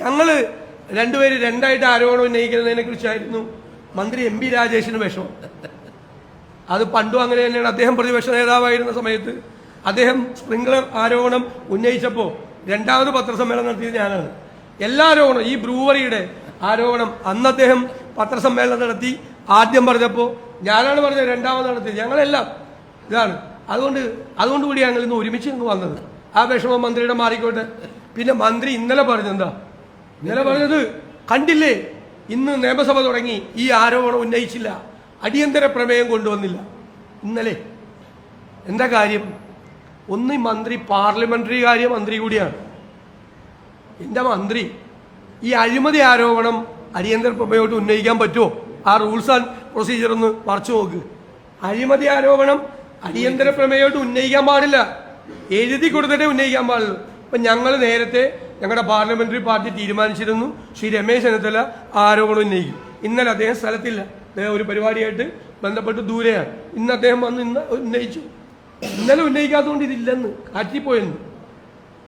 ഞങ്ങൾ രണ്ടുപേര് രണ്ടായിട്ട് ആരോപണം ഉന്നയിക്കുന്നതിനെ കുറിച്ചായിരുന്നു മന്ത്രി MP രാജേഷിന് വിഷമം. അത് പണ്ടും അങ്ങനെ തന്നെയാണ്. അദ്ദേഹം പ്രതിപക്ഷ നേതാവായിരുന്ന സമയത്ത് അദ്ദേഹം സ്പ്രിംഗ്ലർ ആരോപണം ഉന്നയിച്ചപ്പോൾ രണ്ടാമത് പത്രസമ്മേളനം നടത്തിയത് ഞാനാണ്. എല്ലാ ആരോപണവും ഈ ബ്രൂവറിയുടെ ആരോപണം അന്ന് അദ്ദേഹം പത്രസമ്മേളനം നടത്തി. ആദ്യം പറഞ്ഞപ്പോൾ ഞാനാണ് പറഞ്ഞത്, രണ്ടാമത് നടത്തിയത് ഞങ്ങളെല്ലാം. ഇതാണ് അതുകൊണ്ട് കൂടി ഞങ്ങൾ ഇന്ന് ഒരുമിച്ച് ഇങ്ങ് വന്നത്. ആ വിഷമം മന്ത്രിയുടെ മാറിക്കോട്ടെ. പിന്നെ മന്ത്രി ഇന്നലെ പറഞ്ഞെന്താ? ഇന്നലെ പറഞ്ഞത് കണ്ടില്ലേ, ഇന്ന് നിയമസഭ തുടങ്ങി, ഈ ആരോപണം ഉന്നയിച്ചില്ല, അടിയന്തര പ്രമേയം കൊണ്ടുവന്നില്ല. ഇന്നലെ എന്താ കാര്യം? ഒന്ന് മന്ത്രി പാർലമെന്ററി കാര്യ മന്ത്രി കൂടിയാണ്. എൻ്റെ മന്ത്രി ഈ അഴിമതി ആരോപണം അടിയന്തര പ്രമേയമായിട്ട് ഉന്നയിക്കാൻ പറ്റുമോ? ആ റൂൾസ് ആൻഡ് പ്രൊസീജിയർ ഒന്ന് മറച്ചു നോക്ക്. അഴിമതി ആരോപണം അടിയന്തര പ്രമേയമായിട്ട് ഉന്നയിക്കാൻ പാടില്ല, എഴുതി കൊടുത്തിട്ടേ ഉന്നയിക്കാൻ പാടുള്ളൂ. അപ്പം ഞങ്ങൾ നേരത്തെ ഞങ്ങളുടെ പാർലമെന്ററി പാർട്ടി തീരുമാനിച്ചിരുന്നു, ശ്രീ രമേശ് ചെന്നിത്തല ആരോപണം ഉന്നയിക്കും. ഇന്നലെ അദ്ദേഹം സ്ഥലത്തില്ല, അദ്ദേഹം ഒരു പരിപാടിയായിട്ട് ബന്ധപ്പെട്ട് ദൂരെയാണ്. ഇന്ന് അദ്ദേഹം വന്ന് ഇന്ന് ഉന്നയിച്ചു. ഇന്നലെ ഉന്നയിക്കാത്തതുകൊണ്ട് ഇതില്ലെന്ന് കാറ്റിപ്പോയെന്ന്.